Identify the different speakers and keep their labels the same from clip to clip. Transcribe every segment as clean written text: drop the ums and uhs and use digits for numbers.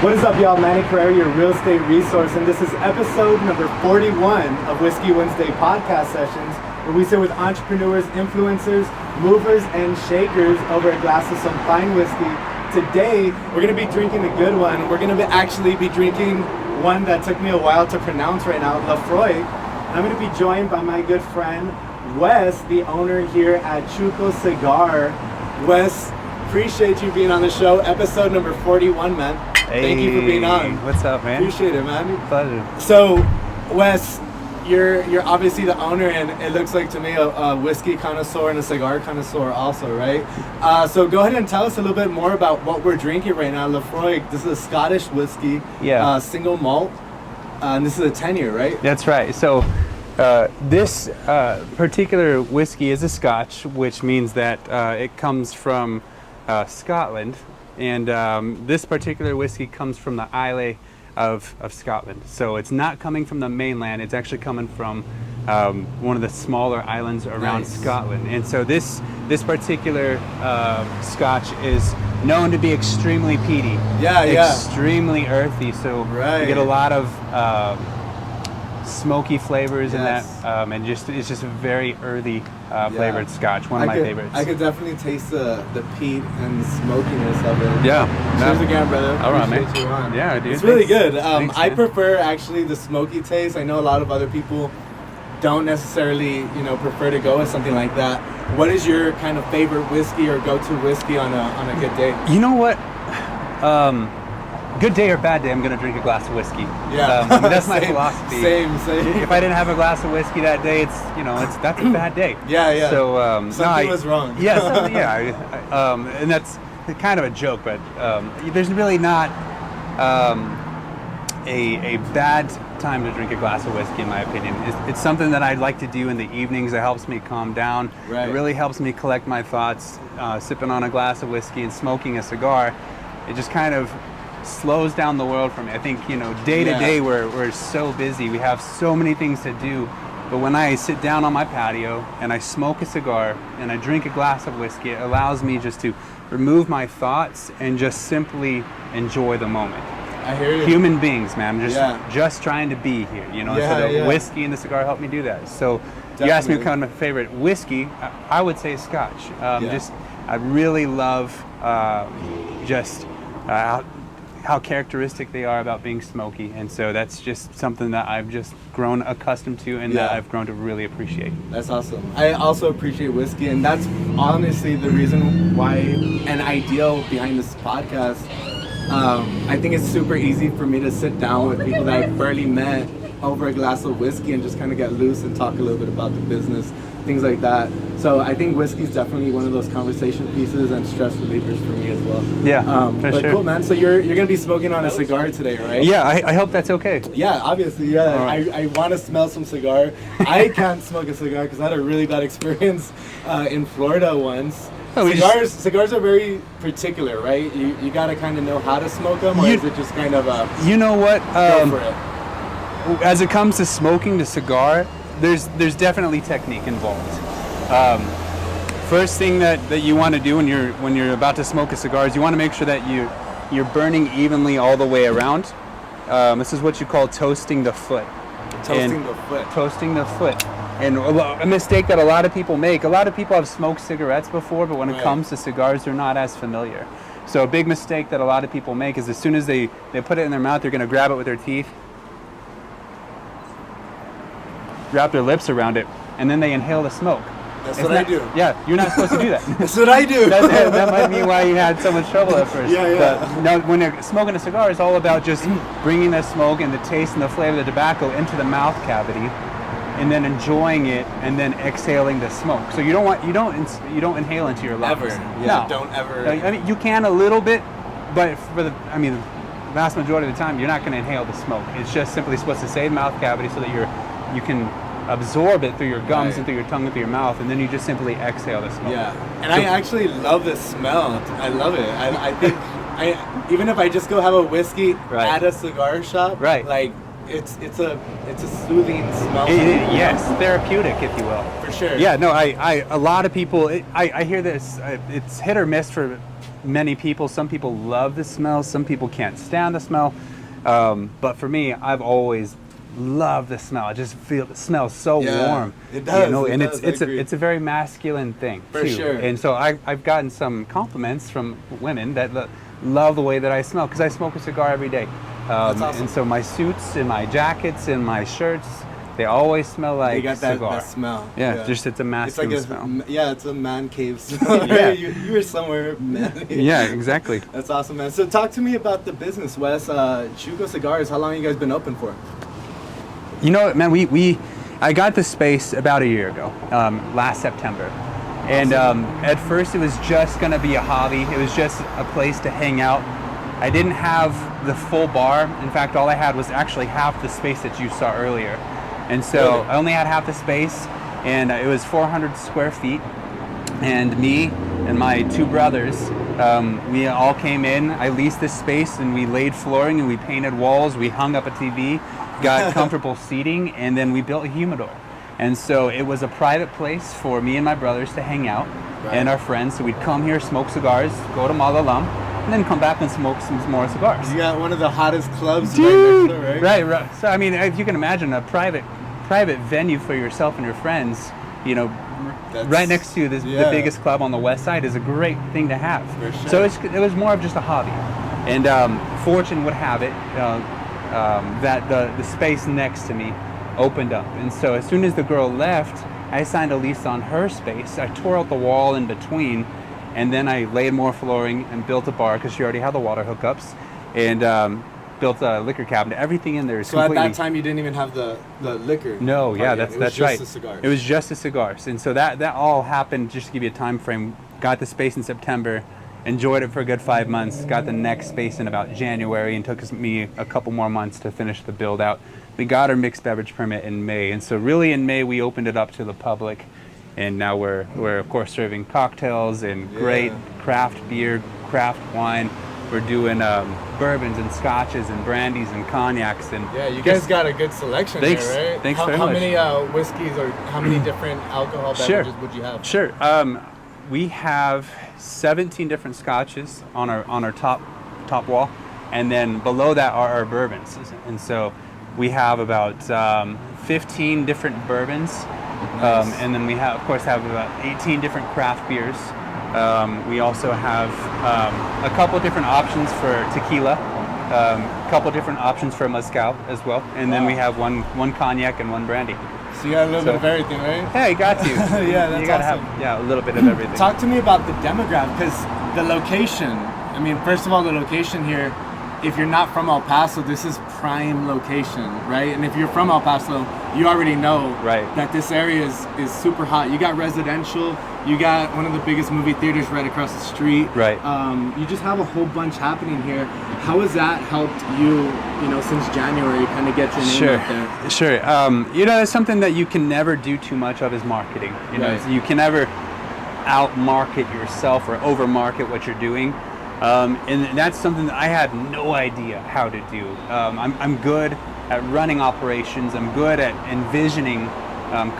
Speaker 1: What is up, y'all? Manny Carrera, your real estate resource, and this is episode number 41 of Whiskey Wednesday podcast sessions, where we sit with entrepreneurs, influencers, movers, and shakers over a glass of some fine whiskey. Today, we're going to be drinking a good one. We're going to actually be drinking one that took me a while to pronounce right now, Lafroy. And I'm going to be joined by my good friend, Wes, the owner here at Chuco Cigar. Wes, appreciate you being on the show. Episode number 41, man.
Speaker 2: Hey,
Speaker 1: thank you for being on.
Speaker 2: What's up, man?
Speaker 1: Appreciate it, man.
Speaker 2: Pleasure.
Speaker 1: So, Wes, you're obviously the owner, and it looks like to me a whiskey connoisseur and a cigar connoisseur also, right? So go ahead and tell us a little bit more about what we're drinking right now. Lafroy, this is a Scottish whiskey, single malt, and this is a 10-year, right?
Speaker 2: That's right. So this particular whiskey is a Scotch, which means that it comes from Scotland, and this particular whiskey comes from the Isle of Scotland. So it's not coming from the mainland, it's actually coming from one of the smaller islands around Scotland. And so this particular Scotch is known to be extremely peaty, extremely earthy, so you get a lot of smoky flavors in that, and it's just a very earthy flavored Scotch, one of my favorites.
Speaker 1: I could definitely taste the peat and smokiness of it.
Speaker 2: Yeah.
Speaker 1: Cheers again, brother.
Speaker 2: All right, man.
Speaker 1: You on.
Speaker 2: Yeah, dude.
Speaker 1: It's really good.
Speaker 2: Thanks,
Speaker 1: I
Speaker 2: man.
Speaker 1: prefer actually the smoky taste. I know a lot of other people don't necessarily, prefer to go with something like that. What is your kind of favorite whiskey or go-to whiskey on a good day?
Speaker 2: You know what? Good day or bad day, I'm gonna drink a glass of whiskey.
Speaker 1: Yeah,
Speaker 2: that's my philosophy.
Speaker 1: Same.
Speaker 2: If I didn't have a glass of whiskey that day, that's a bad day.
Speaker 1: Yeah.
Speaker 2: So
Speaker 1: something was wrong.
Speaker 2: And that's kind of a joke, but there's really not a bad time to drink a glass of whiskey, in my opinion. It's something that I like to do in the evenings. It helps me calm down.
Speaker 1: Right.
Speaker 2: It really helps me collect my thoughts. Sipping on a glass of whiskey and smoking a cigar, it just kind of slows down the world for me. I think, day to day we're so busy. We have so many things to do. But when I sit down on my patio and I smoke a cigar and I drink a glass of whiskey, it allows me just to remove my thoughts and just simply enjoy the moment.
Speaker 1: I hear you.
Speaker 2: Human beings, man. Just trying to be here, So the whiskey and the cigar help me do that. So you asked me what kind of my favorite whiskey, I would say Scotch. I really love how characteristic they are about being smoky, and so that's just something that I've just grown accustomed to and that I've grown to really appreciate.
Speaker 1: That's awesome. I also appreciate whiskey, and that's honestly the reason why an ideal behind this podcast. I think it's super easy for me to sit down with people that I've barely met over a glass of whiskey and just kind of get loose and talk a little bit about the business, things like that. So I think whiskey is definitely one of those conversation pieces and stress relievers for me as well.
Speaker 2: Yeah,
Speaker 1: but
Speaker 2: sure.
Speaker 1: Cool, man. So you're gonna be smoking on a cigar today, right?
Speaker 2: Yeah, I hope that's okay.
Speaker 1: Yeah, obviously, yeah.
Speaker 2: Right.
Speaker 1: I want to smell some cigar. I can't smoke a cigar because I had a really bad experience in Florida once. Cigars are very particular, right? You gotta kind of know how to smoke them, or is it just kind of
Speaker 2: you know what?
Speaker 1: Go for it.
Speaker 2: As it comes to smoking the cigar, there's definitely technique involved. First thing that you want to do when you're about to smoke a cigar is you want to make sure that you're burning evenly all the way around. This is what you call toasting the foot. Toasting the foot. And a mistake that a lot of people make. A lot of people have smoked cigarettes before, but when it comes to cigars, they're not as familiar. So a big mistake that a lot of people make is as soon as they put it in their mouth, they're going to grab it with their teeth, wrap their lips around it, and then they inhale the smoke.
Speaker 1: That's what I do.
Speaker 2: Yeah, you're not supposed to do that.
Speaker 1: That's what I do.
Speaker 2: That might be why you had so much trouble at first.
Speaker 1: Yeah.
Speaker 2: But now, when you're smoking a cigar, it's all about just bringing the smoke and the taste and the flavor of the tobacco into the mouth cavity, and then enjoying it, and then exhaling the smoke. So you don't inhale into your lungs.
Speaker 1: Ever.
Speaker 2: No.
Speaker 1: Don't ever.
Speaker 2: I mean, you can a little bit, but the vast majority of the time, you're not going to inhale the smoke. It's just simply supposed to stay in the mouth cavity so that you can absorb it through your gums and through your tongue and through your mouth, and then you just simply exhale the smoke.
Speaker 1: Yeah, and I actually love the smell. I love it. I think even if I just go have a whiskey at a cigar shop, like it's a soothing smell.
Speaker 2: Yes, therapeutic, if you will.
Speaker 1: For sure.
Speaker 2: Yeah, no, a lot of people, I hear this, it's hit or miss for many people. Some people love the smell, some people can't stand the smell. But for me, I've always loved the smell. I just feel it smells so warm.
Speaker 1: It does.
Speaker 2: You know,
Speaker 1: it
Speaker 2: and
Speaker 1: does,
Speaker 2: it's a very masculine thing
Speaker 1: for
Speaker 2: too.
Speaker 1: Sure.
Speaker 2: And so I've gotten some compliments from women that love the way that I smell because I smoke a cigar every day.
Speaker 1: That's awesome.
Speaker 2: And so my suits and my jackets and my shirts, they always smell like
Speaker 1: they got
Speaker 2: cigar.
Speaker 1: That smell.
Speaker 2: Yeah, just it's a masculine smell.
Speaker 1: It's a man cave smell.
Speaker 2: Yeah.
Speaker 1: you were somewhere, man.
Speaker 2: Yeah, exactly.
Speaker 1: That's awesome, man. So talk to me about the business, Wes. Chuco Cigars, how long have you guys been open for?
Speaker 2: You know, man, I got the space about a year ago, last September. And at first it was just gonna be a hobby. It was just a place to hang out. I didn't have the full bar. In fact, all I had was actually half the space that you saw earlier. And so
Speaker 1: really?
Speaker 2: I only had half the space, and it was 400 square feet. And me and my two brothers, we all came in. I leased this space, and we laid flooring, and we painted walls. We hung up a TV, got comfortable seating, and then we built a humidor. And so it was a private place for me and my brothers to hang out, and our friends. So we'd come here, smoke cigars, go to Malalam, and then come back and smoke some more cigars.
Speaker 1: You got one of the hottest clubs right next door, right?
Speaker 2: Right. So I mean, if you can imagine a private venue for yourself and your friends, you know, right next to the biggest club on the west side is a great thing to have.
Speaker 1: For sure.
Speaker 2: So it was more of just a hobby, and fortune would have it that the space next to me opened up, and so as soon as the girl left, I signed a lease on her space. I tore out the wall in between, and then I laid more flooring and built a bar because she already had the water hookups, and built a liquor cabinet. Everything in there is completely...
Speaker 1: So at that time, you didn't even have the liquor?
Speaker 2: No, yeah, that's right.
Speaker 1: It was just the cigars.
Speaker 2: It was just the cigars. And so that all happened, just to give you a time frame, got the space in September, enjoyed it for a good 5 months, got the next space in about January, and took me a couple more months to finish the build out. We got our mixed beverage permit in May, and so really in May we opened it up to the public, and now we're of course serving cocktails and great craft beer, craft wine. We're doing bourbons and scotches and brandies and cognacs, and
Speaker 1: you guys got a good selection there, right?
Speaker 2: Thanks very
Speaker 1: much. How
Speaker 2: many
Speaker 1: whiskeys or how many different alcohol beverages would you have?
Speaker 2: Sure. We have 17 different scotches on our top wall, and then below that are our bourbons, and so we have about 15 different bourbons, and then we have about 18 different craft beers. We also have a couple different options for tequila, a couple different options for mezcal as well, and then we have one cognac and one brandy.
Speaker 1: So you got a little bit of everything, right?
Speaker 2: Yeah, you got to.
Speaker 1: Yeah, that's
Speaker 2: you gotta
Speaker 1: awesome.
Speaker 2: have a little bit of everything.
Speaker 1: Talk to me about the demographic, because the location. I mean, first of all, the location here. If you're not from El Paso, this is prime location, right? And if you're from El Paso, you already know that this area is super hot. You got residential, you got one of the biggest movie theaters right across the street.
Speaker 2: Right.
Speaker 1: You just have a whole bunch happening here. How has that helped you, since January, kind of get your name out there?
Speaker 2: Sure. It's something that you can never do too much of is marketing. You can never out-market yourself or over-market what you're doing. And that's something that I had no idea how to do. I'm good at running operations. I'm good at envisioning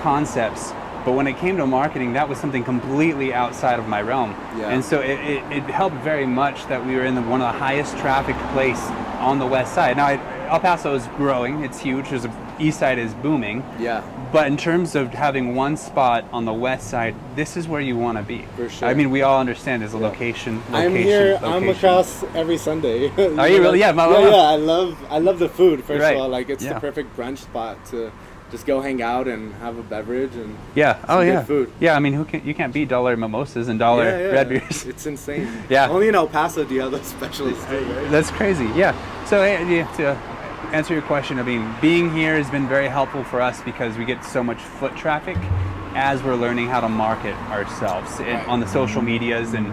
Speaker 2: concepts. But when it came to marketing, that was something completely outside of my realm. Yeah. And so it helped very much that we were in one of the highest trafficked place on the west side. Now, El Paso is growing. It's huge. The east side is booming.
Speaker 1: Yeah.
Speaker 2: But in terms of having one spot on the west side, this is where you want to be.
Speaker 1: For sure.
Speaker 2: I mean, we all understand there's a location.
Speaker 1: I'm here. I'm across every Sunday.
Speaker 2: Are you really? Yeah.
Speaker 1: I love the food. First of all, like it's the
Speaker 2: Yeah.
Speaker 1: perfect brunch spot to just go hang out and have a beverage and
Speaker 2: good
Speaker 1: food.
Speaker 2: Yeah. I mean, you can't beat dollar mimosas and dollar red beers.
Speaker 1: It's insane.
Speaker 2: Yeah.
Speaker 1: Only in El Paso do you have those specialists too, right?
Speaker 2: That's crazy. Yeah. So to answer your question, I mean, being here has been very helpful for us because we get so much foot traffic as we're learning how to market ourselves on the social medias and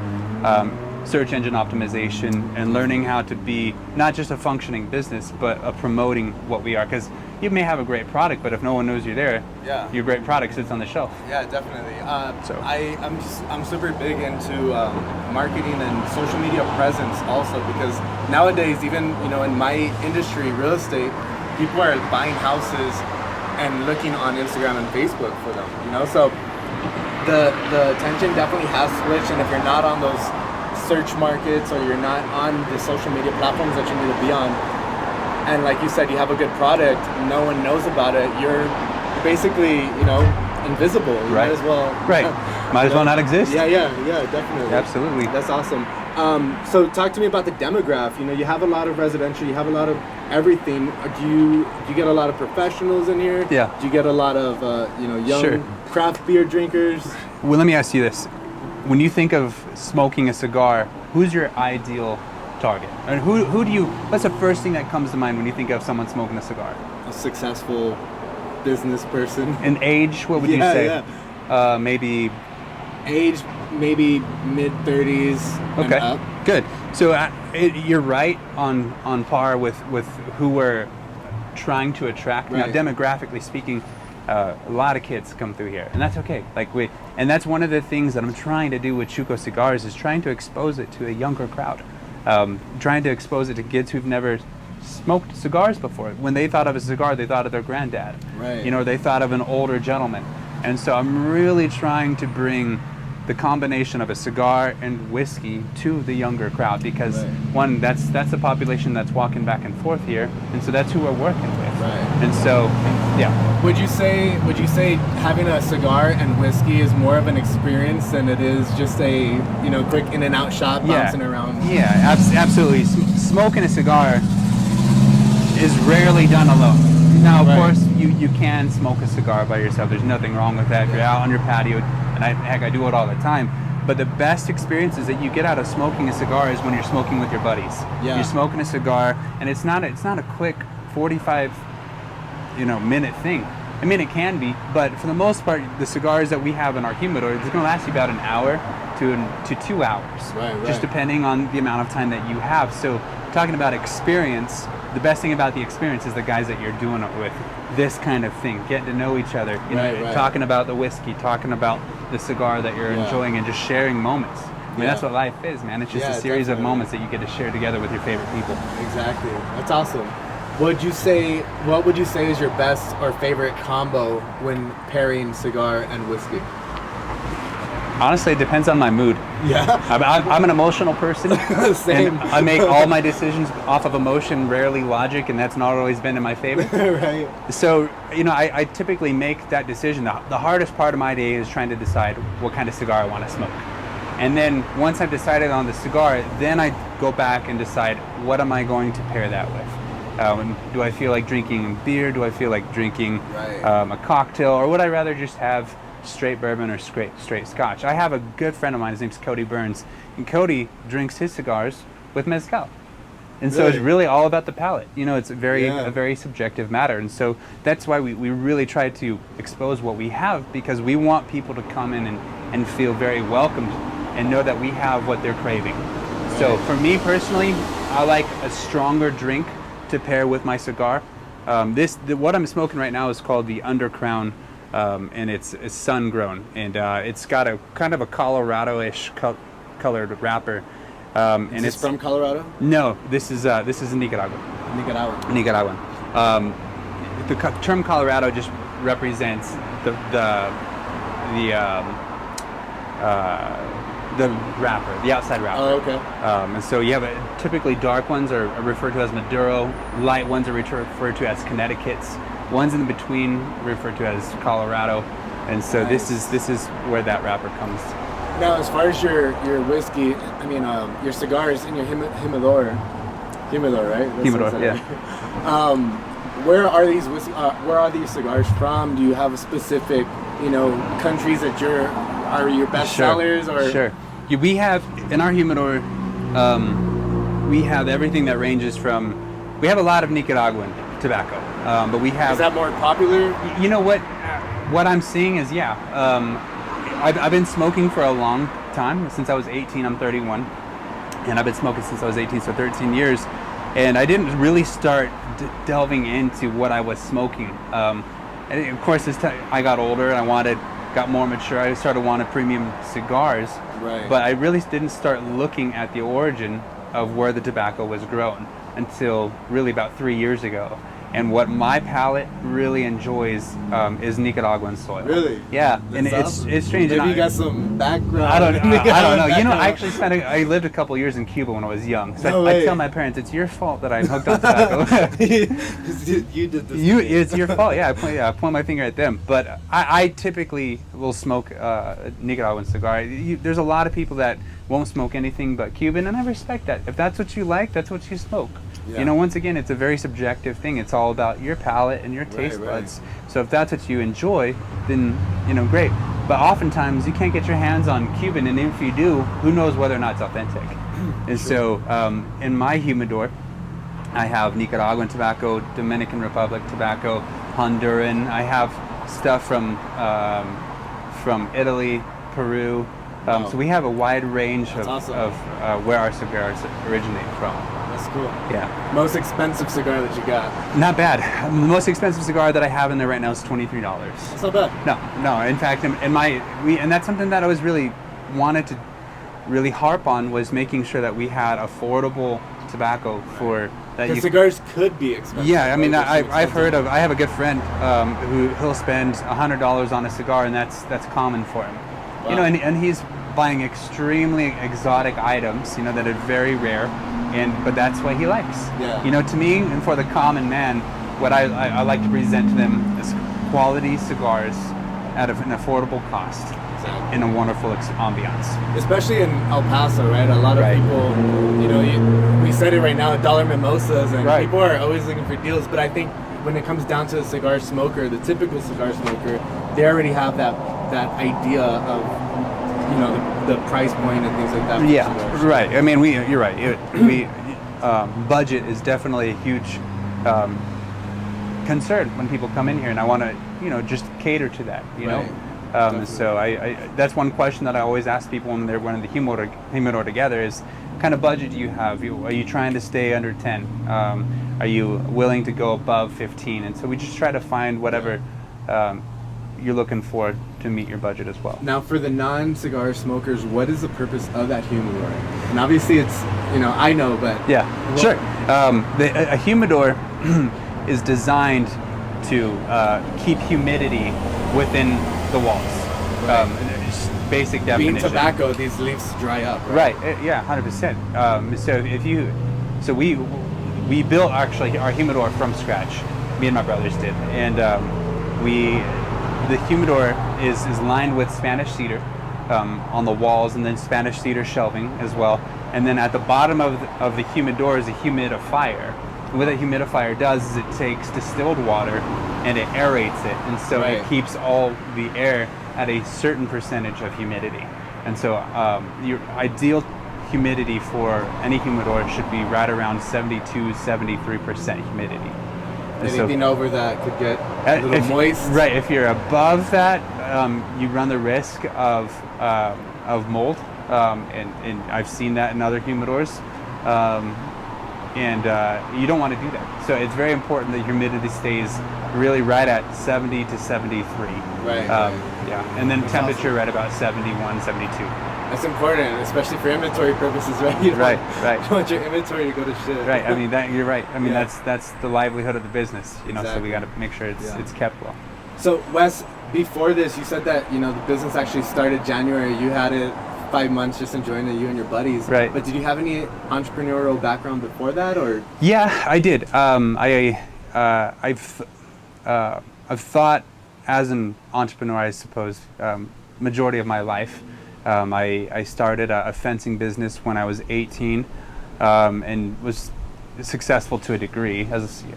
Speaker 2: search engine optimization, and learning how to be not just a functioning business, but a promoting what we are. Because you may have a great product, but if no one knows you're there, your great product sits on the shelf.
Speaker 1: Yeah, definitely. I'm super big into marketing and social media presence also, because nowadays, even in my industry, real estate, people are buying houses and looking on Instagram and Facebook for them, you know? So the attention definitely has switched, and if you're not on those search markets or you're not on the social media platforms that you need to be on, and like you said, you have a good product, no one knows about it, you're basically, you know, invisible. You
Speaker 2: Right.
Speaker 1: might as well.
Speaker 2: Right. Might as well not exist.
Speaker 1: Yeah, definitely.
Speaker 2: Absolutely.
Speaker 1: That's awesome. So talk to me about the demographic. You know, you have a lot of residential, you have a lot of everything. Do you get a lot of professionals in here?
Speaker 2: Yeah.
Speaker 1: Do you get a lot of young
Speaker 2: Sure.
Speaker 1: craft beer drinkers?
Speaker 2: Well, let me ask you this. When you think of smoking a cigar, who's your ideal target? And who do you, what's the first thing that comes to mind when you think of someone smoking a cigar?
Speaker 1: A successful business person.
Speaker 2: An age, what would you say?
Speaker 1: Yeah.
Speaker 2: Maybe
Speaker 1: Age, maybe mid-30s
Speaker 2: okay,
Speaker 1: and up.
Speaker 2: good. So you're right on par with who we're trying to attract.
Speaker 1: Right.
Speaker 2: Now, demographically speaking, a lot of kids come through here, and that's okay. And that's one of the things that I'm trying to do with Chuco Cigars is trying to expose it to a younger crowd, trying to expose it to kids who've never smoked cigars before. When they thought of a cigar, they thought of their granddad.
Speaker 1: Right.
Speaker 2: You know, they thought of an older gentleman. And so I'm really trying to bring the combination of a cigar and whiskey to the younger crowd because
Speaker 1: Right.
Speaker 2: one, that's the population that's walking back and forth here, and so that's who we're working with.
Speaker 1: Right.
Speaker 2: And so, yeah.
Speaker 1: Would you say having a cigar and whiskey is more of an experience than it is just a quick in and out shot bouncing around?
Speaker 2: Yeah, absolutely. Smoking a cigar is rarely done alone. Now, of
Speaker 1: Right.
Speaker 2: course, you can smoke a cigar by yourself. There's nothing wrong with that. If you're out on your patio, and I do it all the time. But the best experiences that you get out of smoking a cigar is when you're smoking with your buddies.
Speaker 1: Yeah.
Speaker 2: You're smoking a cigar, and it's not a quick 45 minute thing. I mean, it can be, but for the most part, the cigars that we have in our humidor, it's going to last you about an hour to 2 hours,
Speaker 1: Right.
Speaker 2: just depending on the amount of time that you have. So, talking about experience, the best thing about the experience is the guys that you're doing it with. This kind of thing, getting to know each other,
Speaker 1: Right.
Speaker 2: talking about the whiskey, talking about the cigar that you're enjoying, and just sharing moments. I mean, that's what life is, man. It's just a series of moments that you get to share together with your favorite people.
Speaker 1: Exactly. That's awesome. What would you say is your best or favorite combo when pairing cigar and whiskey?
Speaker 2: Honestly, it depends on my mood.
Speaker 1: Yeah.
Speaker 2: I'm an emotional person.
Speaker 1: Same.
Speaker 2: And I make all my decisions off of emotion, rarely logic, and that's not always been in my favor.
Speaker 1: Right.
Speaker 2: So, I typically make that decision. The hardest part of my day is trying to decide what kind of cigar I want to smoke. And then once I've decided on the cigar, then I go back and decide what am I going to pair that with. Do I feel like drinking beer? Do I feel like drinking a cocktail? Or would I rather just have straight bourbon or straight scotch? I have a good friend of mine, his name's Cody Burns, and Cody drinks his cigars with mezcal. And so it's really all about the palate. It's a very subjective matter. And so that's why we really try to expose what we have, because we want people to come in and feel very welcomed and know that we have what they're craving. Right. So for me personally, I like a stronger drink to pair with my cigar. What I'm smoking right now is called the Undercrown, and it's sun grown, and it's got a kind of a Colorado-ish colored wrapper.
Speaker 1: And it's from Colorado?
Speaker 2: No, this is Nicaragua. Nicaraguan. The term Colorado just represents the wrapper, the outside wrapper.
Speaker 1: Oh, okay.
Speaker 2: And so you have typically dark ones are referred to as Maduro, light ones are referred to as Connecticut's, ones in between referred to as Colorado, and so
Speaker 1: Nice.
Speaker 2: this is where that wrapper comes.
Speaker 1: Now, as far as your whiskey, your cigars and your humidor, right? That's
Speaker 2: Humidor,
Speaker 1: what I said.
Speaker 2: yeah.
Speaker 1: Where are these cigars from? Do you have a specific, countries that are your best sellers? Or
Speaker 2: Sure. Yeah, we have in our humidor, we have everything that ranges from. We have a lot of Nicaraguan tobacco, but we have.
Speaker 1: Is that more popular?
Speaker 2: You know what? What I'm seeing is, I've been smoking for a long time. Since I was 18, I'm 31, and I've been smoking since I was 18, so 13 years. And I didn't really start delving into what I was smoking. And of course, I got older and got more mature. I started wanting premium cigars,
Speaker 1: Right.
Speaker 2: but I really didn't start looking at the origin of where the tobacco was grown until really about 3 years ago. And what my palate really enjoys is Nicaraguan soil.
Speaker 1: Really?
Speaker 2: Yeah,
Speaker 1: That's
Speaker 2: and
Speaker 1: awesome.
Speaker 2: it's strange.
Speaker 1: Maybe
Speaker 2: and
Speaker 1: you got some background.
Speaker 2: I don't know. You know, I
Speaker 1: background.
Speaker 2: actually I lived a couple years in Cuba when I was young. So
Speaker 1: No
Speaker 2: I
Speaker 1: way.
Speaker 2: tell my parents, it's your fault that I'm hooked on tobacco.
Speaker 1: 'Cause you did this.
Speaker 2: It's your fault. Yeah, I point my finger at them. But I typically will smoke Nicaraguan cigar. There's a lot of people that won't smoke anything but Cuban, and I respect that. If that's what you like, that's what you smoke.
Speaker 1: Yeah.
Speaker 2: You know, once again, it's a very subjective thing. It's all about your palate and your taste
Speaker 1: Right.
Speaker 2: buds. So if that's what you enjoy, then, you know, great. But oftentimes you can't get your hands on Cuban, and if you do, who knows whether or not it's authentic. And so in my humidor, I have Nicaraguan tobacco, Dominican Republic tobacco, Honduran. I have stuff from Italy, Peru.
Speaker 1: Wow.
Speaker 2: So we have a wide range
Speaker 1: That's awesome.
Speaker 2: of where our cigars originate from.
Speaker 1: That's cool.
Speaker 2: Yeah.
Speaker 1: Most expensive cigar that you got.
Speaker 2: Not bad. The most expensive cigar that I have in there right now is $23.
Speaker 1: That's not bad.
Speaker 2: No. In fact, and that's something that I was really wanted to really harp on, was making sure that we had affordable tobacco for that.
Speaker 1: Because cigars could be expensive.
Speaker 2: Yeah, I mean,
Speaker 1: right?
Speaker 2: I've heard of. I have a good friend who he'll spend $100 on a cigar, and that's common for him.
Speaker 1: Wow.
Speaker 2: You know, and he's buying extremely exotic items, you know, that are very rare, but that's what he likes.
Speaker 1: Yeah.
Speaker 2: You know, to me and for the common man, what I like to present to them is quality cigars at an affordable cost
Speaker 1: Exactly.
Speaker 2: in a wonderful ambiance.
Speaker 1: Especially in El Paso, right? A lot of
Speaker 2: Right.
Speaker 1: people, you know, we said it right now, $1 mimosas, and
Speaker 2: Right.
Speaker 1: people are always looking for deals. But I think when it comes down to the cigar smoker, the typical cigar smoker, they already have that idea of, you know, the price point and things like that. For
Speaker 2: Yeah,
Speaker 1: cigars.
Speaker 2: right. I mean, you're right. Budget is definitely a huge concern when people come in here, and I want to, you know, just cater to that. You
Speaker 1: Right.
Speaker 2: know, so I that's one question that I always ask people when they're in the humidor together is, what kind of budget do you have? Are you trying to stay under 10? Are you willing to go above 15? And so we just try to find whatever you're looking for to meet your budget as well.
Speaker 1: Now, for the non-cigar smokers, what is the purpose of that humidor? And obviously, it's, you know, I know, but
Speaker 2: Yeah, sure. A humidor is designed to keep humidity within the walls.
Speaker 1: Right.
Speaker 2: Just basic
Speaker 1: being
Speaker 2: definition.
Speaker 1: tobacco, these leaves dry up. Right.
Speaker 2: Right. Yeah, 100%. So we built actually our humidor from scratch. Me and my brothers did, and the humidor is lined with Spanish cedar on the walls, and then Spanish cedar shelving as well. And then at the bottom of the humidor is a humidifier. And what a humidifier does is it takes distilled water and it aerates it, and so
Speaker 1: Right.
Speaker 2: it keeps all the air at a certain percentage of humidity. And so your ideal humidity for any humidor should be right around 72-73% humidity. And so-
Speaker 1: Anything over that could get a little moist.
Speaker 2: Right. If you're above that, you run the risk of mold, and I've seen that in other humidors, and you don't want to do that. So it's very important that humidity stays really right at 70 to 73.
Speaker 1: Right.
Speaker 2: Yeah, and then
Speaker 1: That's
Speaker 2: temperature right about 71, 72.
Speaker 1: That's important, especially for inventory purposes, right? You don't,
Speaker 2: Right.
Speaker 1: You don't want your inventory to go to shit.
Speaker 2: Right. I mean you're right. I mean
Speaker 1: Yeah.
Speaker 2: that's the livelihood of the business, you know. So
Speaker 1: Exactly.
Speaker 2: we got to make sure it's kept well.
Speaker 1: So, Wes, before this, you said that, you know, the business actually started January. You had it 5 months just enjoying it, you and your buddies.
Speaker 2: Right.
Speaker 1: But did you have any entrepreneurial background before that, or?
Speaker 2: Yeah, I did. I've thought as an entrepreneur, I suppose, majority of my life. I started a fencing business when I was 18, and was successful to a degree,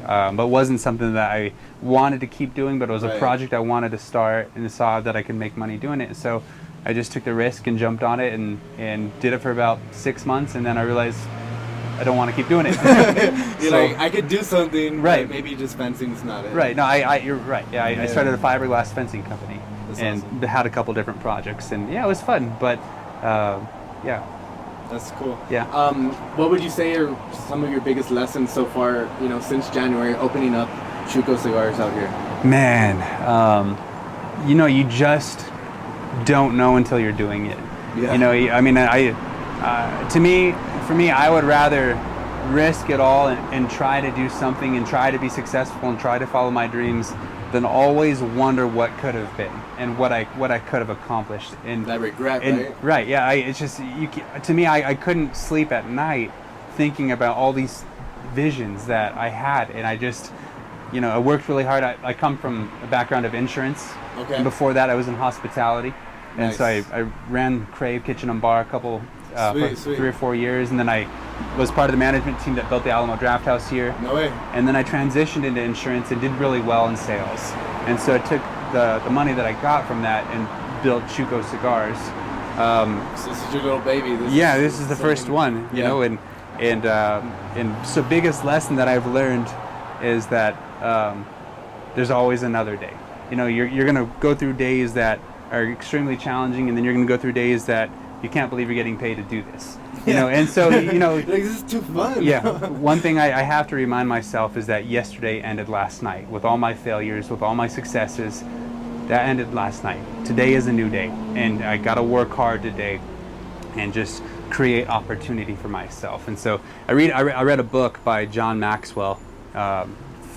Speaker 2: but wasn't something that I wanted to keep doing. But it was a
Speaker 1: Right.
Speaker 2: project I wanted to start, and saw that I could make money doing it. So I just took the risk and jumped on it, and did it for about 6 months, and then I realized I don't want to keep doing it.
Speaker 1: You're
Speaker 2: So-
Speaker 1: like, I could do something,
Speaker 2: Right.
Speaker 1: but maybe just fencing's not it.
Speaker 2: Right. No, you're right. Yeah, I started a fiberglass fencing company,
Speaker 1: That's
Speaker 2: and
Speaker 1: awesome.
Speaker 2: had a couple different projects, and yeah, it was fun. But yeah,
Speaker 1: That's cool.
Speaker 2: Yeah.
Speaker 1: What would you say are some of your biggest lessons so far, you know, since January, opening up Chuco Cigars out here?
Speaker 2: man, you know, you just don't know until you're doing it.
Speaker 1: Yeah.
Speaker 2: You know, I mean, for me, I would rather risk it all and try to do something and try to be successful and try to follow my dreams than always wonder what could have been and what I could have accomplished. And
Speaker 1: that regret, right?
Speaker 2: Right, yeah. It's just to me, I couldn't sleep at night thinking about all these visions that I had, and I just, I worked really hard. I come from a background of insurance.
Speaker 1: Okay.
Speaker 2: And before that, I was in hospitality, and
Speaker 1: Nice.
Speaker 2: so I ran Crave Kitchen and Bar for
Speaker 1: Sweet.
Speaker 2: 3 or 4 years, and then I was part of the management team that built the Alamo Draft House here.
Speaker 1: No way.
Speaker 2: And then I transitioned into insurance and did really well in sales. And so I took the money that I got from that and built Chuco Cigars.
Speaker 1: So this is your little baby.
Speaker 2: This is the first one, you know, and so biggest lesson that I've learned is that there's always another day. You're going to go through days that are extremely challenging, and then you're going to go through days that you can't believe you're getting paid to do this. And so,
Speaker 1: like, this is too fun.
Speaker 2: Yeah. One thing I have to remind myself is that yesterday ended last night. With all my failures, with all my successes, that ended last night. Today is a new day, and I got to work hard today and just create opportunity for myself. And so I read a book by John Maxwell,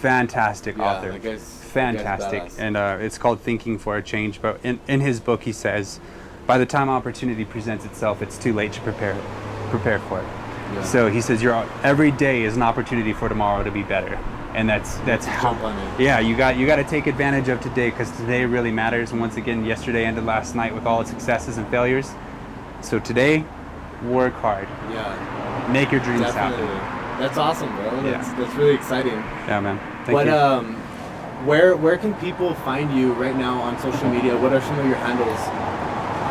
Speaker 2: fantastic author.
Speaker 1: That guy's
Speaker 2: Fantastic.
Speaker 1: badass.
Speaker 2: And it's called Thinking for a Change. But in his book, he says, by the time opportunity presents itself, it's too late to prepare for it.
Speaker 1: Yeah.
Speaker 2: So he says, every day is an opportunity for tomorrow to be better. And that's how.
Speaker 1: Jump on it.
Speaker 2: Yeah, you got to take advantage of today, because today really matters. And once again, yesterday ended last night with all its successes and failures. So today, work hard.
Speaker 1: Yeah.
Speaker 2: Make your dreams
Speaker 1: Definitely.
Speaker 2: happen.
Speaker 1: That's awesome, bro.
Speaker 2: Yeah.
Speaker 1: That's really exciting.
Speaker 2: Yeah, man. Thank you.
Speaker 1: Where can people find you right now on social media? What are some of your handles?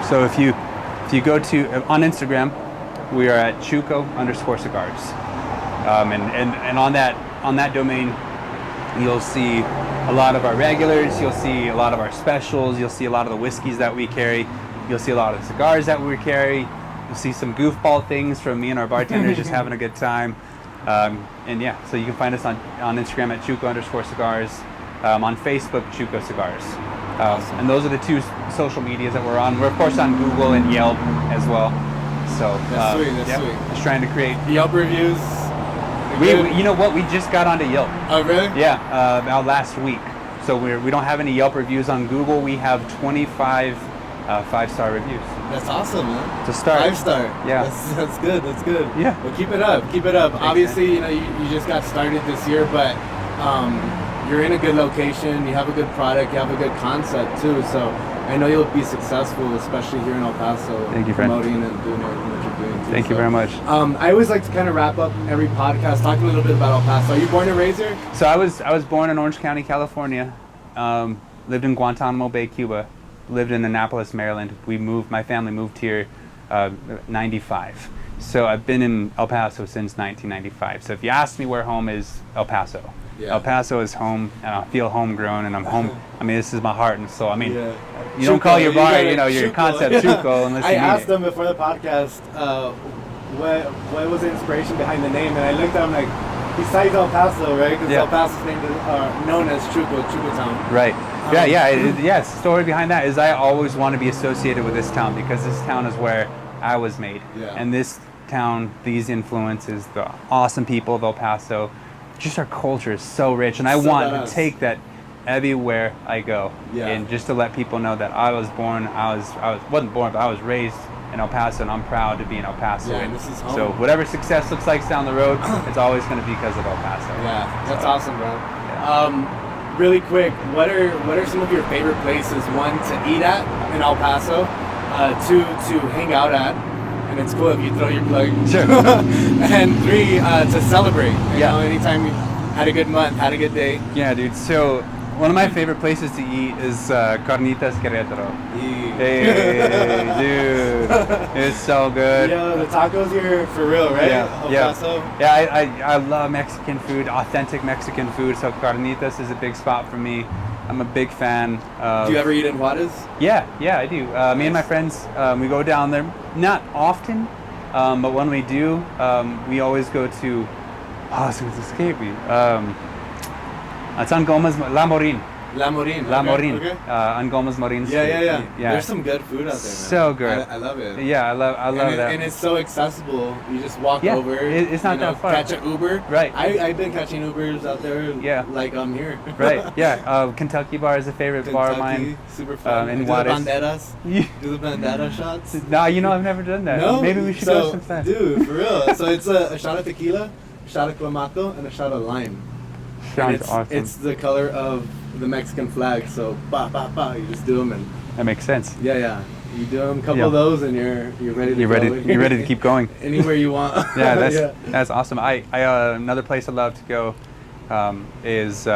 Speaker 2: So if you go to on Instagram, we are at Chuco_cigars, and on that domain, you'll see a lot of our regulars. You'll see a lot of our specials. You'll see a lot of the whiskeys that we carry. You'll see a lot of the cigars that we carry. You'll see some goofball things from me and our bartenders just having a good time. And yeah, so you can find us on Instagram at Chuco_cigars, on Facebook, Chuco Cigars.
Speaker 1: Awesome.
Speaker 2: And those are the two social medias that we're on. We're of course on Google and Yelp as well. So
Speaker 1: That's sweet. That's sweet.
Speaker 2: Just trying to create.
Speaker 1: Yelp reviews.
Speaker 2: We you know what? We just got onto Yelp.
Speaker 1: Oh, really?
Speaker 2: Yeah, about last week. So we don't have any Yelp reviews on Google. We have 25 5-star reviews.
Speaker 1: That's awesome, man.
Speaker 2: To start.
Speaker 1: 5-star.
Speaker 2: Yeah.
Speaker 1: That's good. That's good.
Speaker 2: Yeah.
Speaker 1: Well, keep it up. Keep it up.
Speaker 2: Thanks,
Speaker 1: Obviously, you just got started this year, but you're in a good location. You have a good product. You have a good concept too. So I know you'll be successful, especially here in El Paso.
Speaker 2: Thank you, friend.
Speaker 1: Promoting and doing everything that you're doing too.
Speaker 2: Thank you very much.
Speaker 1: I always like to kind of wrap up every podcast talking a little bit about El Paso. Are you born and raised here?
Speaker 2: So I was born in Orange County, California. Lived in Guantanamo Bay, Cuba. Lived in Annapolis, Maryland. My family moved here 95. So I've been in El Paso since 1995. So if you ask me where home is, El Paso.
Speaker 1: Yeah.
Speaker 2: El Paso is home, and I feel homegrown, and I'm home. I mean, this is my heart and soul. I mean,
Speaker 1: Yeah.
Speaker 2: you don't call your
Speaker 1: Chuco,
Speaker 2: bar,
Speaker 1: you got
Speaker 2: your
Speaker 1: Chuco.
Speaker 2: concept Chuco unless
Speaker 1: I
Speaker 2: you mean
Speaker 1: asked
Speaker 2: it.
Speaker 1: them before the podcast what was the inspiration behind the name, and I looked at them like, besides El Paso, right? Because
Speaker 2: Yeah.
Speaker 1: El Paso's named known as Chuco Town.
Speaker 2: Right. Yes. The story behind that is I always want to be associated with this town because this town is where I was made.
Speaker 1: Yeah.
Speaker 2: And this town, these influences, the awesome people of El Paso, just our culture is so rich, and I
Speaker 1: So
Speaker 2: want
Speaker 1: badass.
Speaker 2: to take that everywhere I go.
Speaker 1: Yeah.
Speaker 2: And just to let people know that I wasn't born, but I was raised in El Paso, and I'm proud to be in El Paso.
Speaker 1: Yeah,
Speaker 2: And
Speaker 1: this is home.
Speaker 2: so whatever success looks like down the road, it's always going to be because of El Paso.
Speaker 1: Yeah, that's
Speaker 2: So,
Speaker 1: awesome, bro.
Speaker 2: yeah.
Speaker 1: Really quick, what are some of your favorite places? One, to eat at in El Paso. Two, to hang out at. And it's cool if you throw your plug.
Speaker 2: Sure.
Speaker 1: And three, to celebrate. You
Speaker 2: Yeah.
Speaker 1: know, anytime you had a good month, had a good day.
Speaker 2: Yeah, dude. So one of my favorite places to eat is Carnitas Querétaro. Hey, dude, it's so good.
Speaker 1: Yeah, the tacos here for real, right? El Paso.
Speaker 2: I love Mexican food, authentic Mexican food. So Carnitas is a big spot for me. I'm a big fan.
Speaker 1: Do you ever eat in Juarez?
Speaker 2: Yeah, I do. Me and my friends, we go down there. Not often, but when we do, we always go to. Oh, it's going to escape me. It's on Gomez, La Morin.
Speaker 1: La Morin.
Speaker 2: La
Speaker 1: okay,
Speaker 2: Morin.
Speaker 1: Okay.
Speaker 2: On Gomez Morin Street.
Speaker 1: Yeah. There's some good food out there, man.
Speaker 2: So good.
Speaker 1: I love it.
Speaker 2: Yeah, I love that.
Speaker 1: And it's so accessible. You just walk
Speaker 2: Yeah,
Speaker 1: over.
Speaker 2: it's not that far.
Speaker 1: Catch an Uber.
Speaker 2: Right.
Speaker 1: I've been catching Ubers out there.
Speaker 2: Yeah.
Speaker 1: Like I'm here.
Speaker 2: Right. Yeah. Kentucky Bar is a favorite bar of mine.
Speaker 1: Super fun.
Speaker 2: In
Speaker 1: Do the
Speaker 2: Juarez.
Speaker 1: banderas.
Speaker 2: Yeah.
Speaker 1: Do the bandera shots.
Speaker 2: No, I've never done that.
Speaker 1: No.
Speaker 2: Maybe we should go sometime.
Speaker 1: Dude, for real. So it's a shot of tequila, a shot of clamato, and a shot of lime.
Speaker 2: Sounds
Speaker 1: it's,
Speaker 2: awesome.
Speaker 1: It's the color of the Mexican flag. So you just do them and
Speaker 2: That makes sense.
Speaker 1: yeah. You do them, a couple of those, and you're ready to go.
Speaker 2: You're ready to keep going.
Speaker 1: Anywhere you want.
Speaker 2: Yeah, that's awesome. I another place I love to go is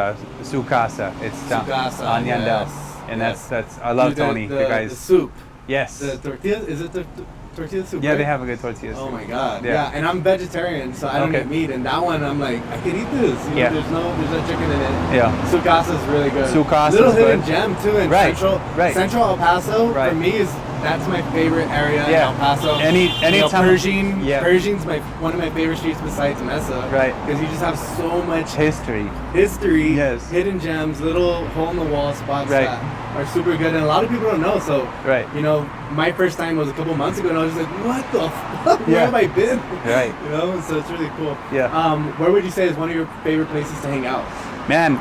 Speaker 2: Su Casa. It's down on Yandel, and that's I love Tony. The guys.
Speaker 1: The soup.
Speaker 2: Yes.
Speaker 1: The tortillas. Is it the tortilla soup?
Speaker 2: Yeah,
Speaker 1: right?
Speaker 2: they have a good tortilla soup.
Speaker 1: Oh my god.
Speaker 2: Yeah.
Speaker 1: And I'm vegetarian, so I don't
Speaker 2: Okay.
Speaker 1: eat meat. And that one, I'm like, I could eat this. You know,
Speaker 2: Yeah.
Speaker 1: There's no chicken in it.
Speaker 2: Yeah.
Speaker 1: Su Casa's really good.
Speaker 2: Su Casa's
Speaker 1: Little hidden
Speaker 2: good.
Speaker 1: gem too in
Speaker 2: Right,
Speaker 1: Central.
Speaker 2: right.
Speaker 1: Central El Paso
Speaker 2: Right.
Speaker 1: for me that's my favorite area
Speaker 2: Yeah.
Speaker 1: in El Paso.
Speaker 2: Anytime-
Speaker 1: Pershing.
Speaker 2: yeah.
Speaker 1: Pershing's one of my favorite streets besides Mesa.
Speaker 2: Right.
Speaker 1: Because you just have so much
Speaker 2: History.
Speaker 1: history,
Speaker 2: Yes.
Speaker 1: hidden gems, little hole-in-the-wall spots
Speaker 2: Right.
Speaker 1: that are super good, and a lot of people don't know. So,
Speaker 2: Right.
Speaker 1: you know, my first time was a couple months ago, and I was just like, "What the fuck? Where
Speaker 2: Yeah.
Speaker 1: have I been?"
Speaker 2: Right.
Speaker 1: You know, so it's really cool.
Speaker 2: Yeah.
Speaker 1: Where would you say is one of your favorite places to hang out?
Speaker 2: Man,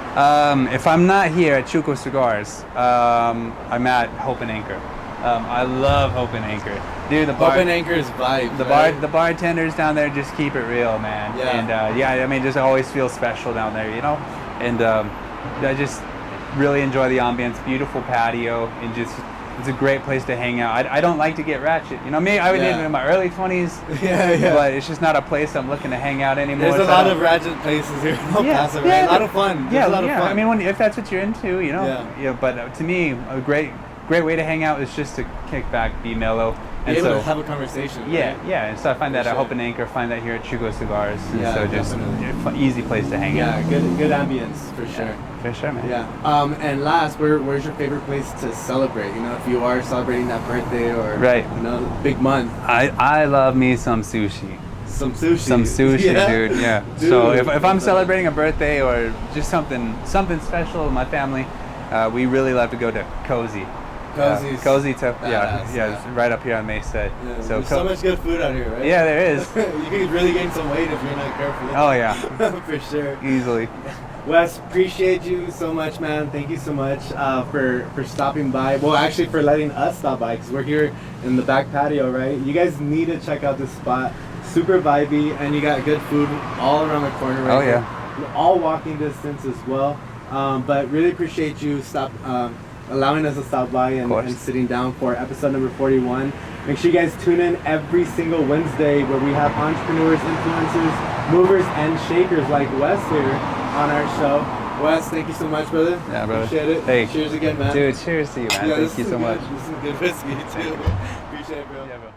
Speaker 2: if I'm not here at Chuco Cigars, I'm at Hope and Anchor. I love Hope and Anchor. Dude, the bar,
Speaker 1: Open Anchor's vibe.
Speaker 2: the bartenders down there just keep it real, man.
Speaker 1: Yeah.
Speaker 2: And I mean, just always feel special down there, you know. And I just really enjoy the ambience. Beautiful patio, and just it's a great place to hang out. I don't like to get ratchet, you know. Me, I would
Speaker 1: Yeah.
Speaker 2: in my early 20s.
Speaker 1: Yeah.
Speaker 2: But it's just not a place I'm looking to hang out anymore.
Speaker 1: There's a
Speaker 2: so I
Speaker 1: lot
Speaker 2: don't-
Speaker 1: of ratchet places here in El Paso, right?
Speaker 2: yeah,
Speaker 1: A lot of fun. There's a lot of fun.
Speaker 2: I mean, if that's what you're into, you know.
Speaker 1: Yeah.
Speaker 2: But to me, a great way to hang out is just to kick back, be mellow,
Speaker 1: be
Speaker 2: and
Speaker 1: able
Speaker 2: so
Speaker 1: to have a conversation.
Speaker 2: yeah,
Speaker 1: right?
Speaker 2: yeah. And so I find that
Speaker 1: For
Speaker 2: at
Speaker 1: sure.
Speaker 2: Hope and Anchor, find that here at Chuco Cigars. And
Speaker 1: Yeah,
Speaker 2: so just
Speaker 1: definitely.
Speaker 2: easy place to hang
Speaker 1: Yeah,
Speaker 2: out.
Speaker 1: good ambience for sure.
Speaker 2: For sure, man.
Speaker 1: Yeah. And last, where's your favorite place to celebrate? You know, if you are celebrating that birthday or
Speaker 2: Right.
Speaker 1: you know, big month,
Speaker 2: I love me some sushi.
Speaker 1: some sushi.
Speaker 2: Some sushi,
Speaker 1: Yeah?
Speaker 2: dude. Yeah.
Speaker 1: Dude,
Speaker 2: So if I'm celebrating a birthday or just something special with my family, we really love to go to Cozy. Cozy to
Speaker 1: badass,
Speaker 2: it's right up here on Mesa.
Speaker 1: Yeah,
Speaker 2: So
Speaker 1: there's so much good food out here, right?
Speaker 2: Yeah, there is.
Speaker 1: You could really gain some weight if you're not careful.
Speaker 2: Oh yeah,
Speaker 1: For sure.
Speaker 2: easily.
Speaker 1: Wes, appreciate you so much, man. Thank you so much for stopping by. Well, actually, for letting us stop by because we're here in the back patio, right? You guys need to check out this spot. Super vibey, and you got good food all around the corner, right?
Speaker 2: Oh, yeah.
Speaker 1: Here. All walking distance as well. But really appreciate you allowing us to stop by and sitting down for episode number 41. Make sure you guys tune in every single Wednesday where we have entrepreneurs, influencers, movers, and shakers like Wes here on our show. Wes, thank you so much, brother.
Speaker 2: Yeah, brother.
Speaker 1: Appreciate it.
Speaker 2: Hey.
Speaker 1: Cheers again, man.
Speaker 2: Dude, cheers to you, man.
Speaker 1: Yeah,
Speaker 2: Thank you so much.
Speaker 1: This is good whiskey, too. Appreciate it, bro.
Speaker 2: Yeah, bro.